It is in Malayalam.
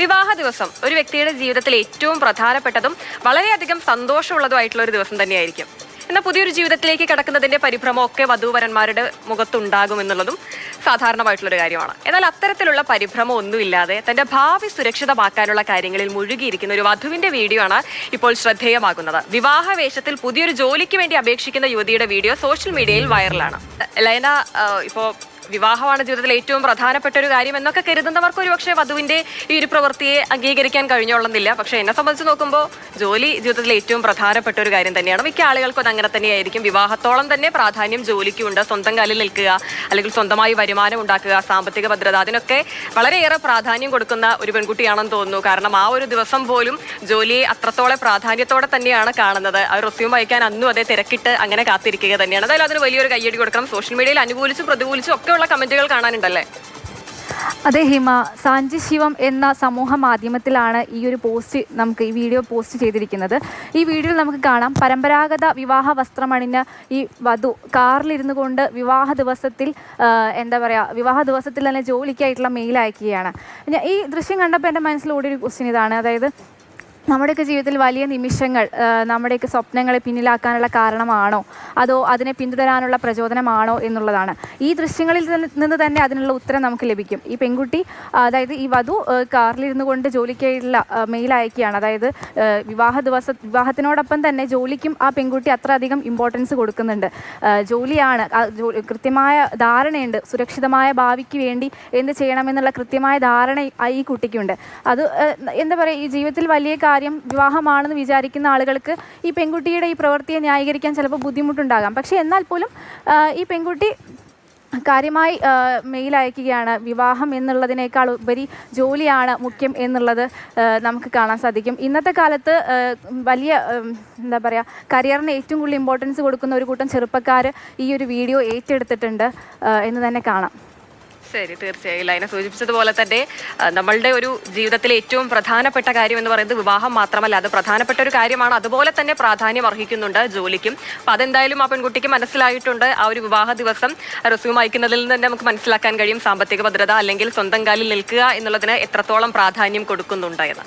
വിവാഹ ദിവസം ഒരു വ്യക്തിയുടെ ജീവിതത്തിൽ ഏറ്റവും പ്രധാനപ്പെട്ടതും വളരെയധികം സന്തോഷമുള്ളതുമായിട്ടുള്ള ഒരു ദിവസം തന്നെയായിരിക്കും. എന്നാൽ പുതിയൊരു ജീവിതത്തിലേക്ക് കടക്കുന്നതിന്റെ പരിഭ്രമമൊക്കെ വധൂവരന്മാരുടെ മുഖത്തുണ്ടാകും എന്നുള്ളതും സാധാരണമായിട്ടുള്ളൊരു കാര്യമാണ്. എന്നാൽ അത്തരത്തിലുള്ള പരിഭ്രമം ഒന്നുമില്ലാതെ തന്റെ ഭാവി സുരക്ഷിതമാക്കാനുള്ള കാര്യങ്ങളിൽ മുഴുകിയിരിക്കുന്ന ഒരു വധുവിന്റെ വീഡിയോ ആണ് ഇപ്പോൾ ശ്രദ്ധേയമാകുന്നത്. വിവാഹ വേഷത്തിൽ പുതിയൊരു ജോലിക്ക് വേണ്ടി അപേക്ഷിക്കുന്ന യുവതിയുടെ വീഡിയോ സോഷ്യൽ മീഡിയയിൽ വൈറലാണ്. ലൈന, ഇപ്പോൾ വിവാഹമാണ് ജീവിതത്തിൽ ഏറ്റവും പ്രധാനപ്പെട്ട ഒരു കാര്യം എന്നൊക്കെ കരുതുന്നവർക്ക് ഒരുപക്ഷെ വധുവിന്റെ ഈ ഒരു പ്രവൃത്തിയെ അംഗീകരിക്കാൻ കഴിഞ്ഞോളുന്നില്ല. പക്ഷെ എന്നെ സംബന്ധിച്ച് നോക്കുമ്പോൾ ജോലി ജീവിതത്തിൽ ഏറ്റവും പ്രധാനപ്പെട്ട ഒരു കാര്യം തന്നെയാണ്. മിക്ക ആളുകൾക്കും അത് അങ്ങനെ തന്നെയായിരിക്കും. വിവാഹത്തോളം തന്നെ പ്രാധാന്യം ജോലിക്കുണ്ട്. സ്വന്തം കാലിൽ നിൽക്കുക, അല്ലെങ്കിൽ സ്വന്തമായി വരുമാനം ഉണ്ടാക്കുക, സാമ്പത്തിക ഭദ്രത, അതിനൊക്കെ വളരെയേറെ പ്രാധാന്യം കൊടുക്കുന്ന ഒരു പെൺകുട്ടിയാണെന്ന് തോന്നുന്നു. കാരണം ആ ഒരു ദിവസം പോലും ജോലിയെ അത്രത്തോളം പ്രാധാന്യത്തോടെ തന്നെയാണ് കാണുന്നത്. ആ റെസ്യൂം അയക്കാൻ അന്നും അതേ തിരക്കിട്ട് അങ്ങനെ കാത്തിരിക്കുക തന്നെയാണ്. അതായത് അതിന് വലിയൊരു കയ്യടി കൊടുക്കണം. സോഷ്യൽ മീഡിയയിൽ അനുകൂലിച്ചും പ്രതികൂലിച്ചും ഒക്കെ ഉള്ള കമന്റുകൾ കാണാനുണ്ടല്ലേ? അതെ ഹിമ, സാഞ്ചി ശിവം എന്ന സമൂഹ മാധ്യമത്തിലാണ് ഈ ഒരു പോസ്റ്റ്, നമുക്ക് ഈ വീഡിയോ പോസ്റ്റ് ചെയ്തിരിക്കുന്നത്. ഈ വീഡിയോയിൽ നമുക്ക് കാണാം, പരമ്പരാഗത വിവാഹ വസ്ത്രമണിഞ്ഞ ഈ വധു കാറിലിരുന്നു കൊണ്ട് വിവാഹ ദിവസത്തിൽ വിവാഹ ദിവസത്തിൽ തന്നെ ജോലിക്കായിട്ടുള്ള മെയിൽ അയക്കുകയാണ്. ഈ ദൃശ്യം കണ്ടപ്പോൾ എൻ്റെ മനസ്സിലോടിയൊരു ക്വസ്റ്റ്യൻ ഇതാണ്. അതായത് നമ്മുടെയൊക്കെ ജീവിതത്തിൽ വലിയ നിമിഷങ്ങൾ നമ്മുടെയൊക്കെ സ്വപ്നങ്ങളെ പിന്നിലാക്കാനുള്ള കാരണമാണോ, അതോ അതിനെ പിന്തുടരാനുള്ള പ്രചോദനമാണോ എന്നുള്ളതാണ്. ഈ ദൃശ്യങ്ങളിൽ നിന്ന് തന്നെ അതിനുള്ള ഉത്തരം നമുക്ക് ലഭിക്കും. ഈ പെൺകുട്ടി, അതായത് ഈ വധു കാറിലിരുന്നു കൊണ്ട് ജോലിക്കായിട്ടുള്ള മെയിൽ അയക്കുകയാണ്. അതായത് വിവാഹത്തിനോടൊപ്പം തന്നെ ജോലിക്കും ആ പെൺകുട്ടി അത്ര അധികം ഇമ്പോർട്ടൻസ് കൊടുക്കുന്നുണ്ട്. ജോലിയാണ്, കൃത്യമായ ധാരണയുണ്ട്. സുരക്ഷിതമായ ഭാവിക്ക് വേണ്ടി എന്ത് ചെയ്യണമെന്നുള്ള കൃത്യമായ ധാരണ ഈ കുട്ടിക്കുണ്ട്. അത് എന്താ പറയുക, ഈ ജീവിതത്തിൽ വലിയ കാര്യം വിവാഹമാണെന്ന് വിചാരിക്കുന്ന ആളുകൾക്ക് ഈ പെൺകുട്ടിയുടെ ഈ പ്രവൃത്തിയെ ന്യായീകരിക്കാൻ ചിലപ്പോൾ ബുദ്ധിമുട്ടുണ്ടാകാം. പക്ഷേ എന്നാൽ പോലും ഈ പെൺകുട്ടി കാര്യമായി മെയിൽ അയക്കുകയാണ്. വിവാഹം എന്നുള്ളതിനേക്കാൾ ഉപരി ജോലിയാണ് മുഖ്യം എന്നുള്ളത് നമുക്ക് കാണാൻ സാധിക്കും. ഇന്നത്തെ കാലത്ത് വലിയ കരിയറിന് ഏറ്റവും കൂടുതൽ ഇമ്പോർട്ടൻസ് കൊടുക്കുന്ന ഒരു കൂട്ടം ചെറുപ്പക്കാർ ഈ ഒരു വീഡിയോ ഏറ്റെടുത്തിട്ടുണ്ട് എന്ന് തന്നെ കാണാം. ശരി, തീർച്ചയായും ലൈന സൂചിപ്പിച്ചതുപോലെ തന്നെ നമ്മളുടെ ഒരു ജീവിതത്തിലെ ഏറ്റവും പ്രധാനപ്പെട്ട കാര്യം എന്ന് പറയുന്നത് വിവാഹം മാത്രമല്ല, അത് പ്രധാനപ്പെട്ട ഒരു കാര്യമാണ്. അതുപോലെ തന്നെ പ്രാധാന്യം അർഹിക്കുന്നുണ്ട് ജോലിക്കും. അപ്പം അതെന്തായാലും ആ പെൺകുട്ടിക്ക് മനസ്സിലായിട്ടുണ്ട്. ആ ഒരു വിവാഹ ദിവസം റെസ്യൂം അയക്കുന്നതിൽ നിന്ന് തന്നെ നമുക്ക് മനസ്സിലാക്കാൻ കഴിയും സാമ്പത്തിക ഭദ്രത അല്ലെങ്കിൽ സ്വന്തം കാലിൽ നിൽക്കുക എന്നുള്ളതിന് എത്രത്തോളം പ്രാധാന്യം കൊടുക്കുന്നുണ്ട് എന്ന്.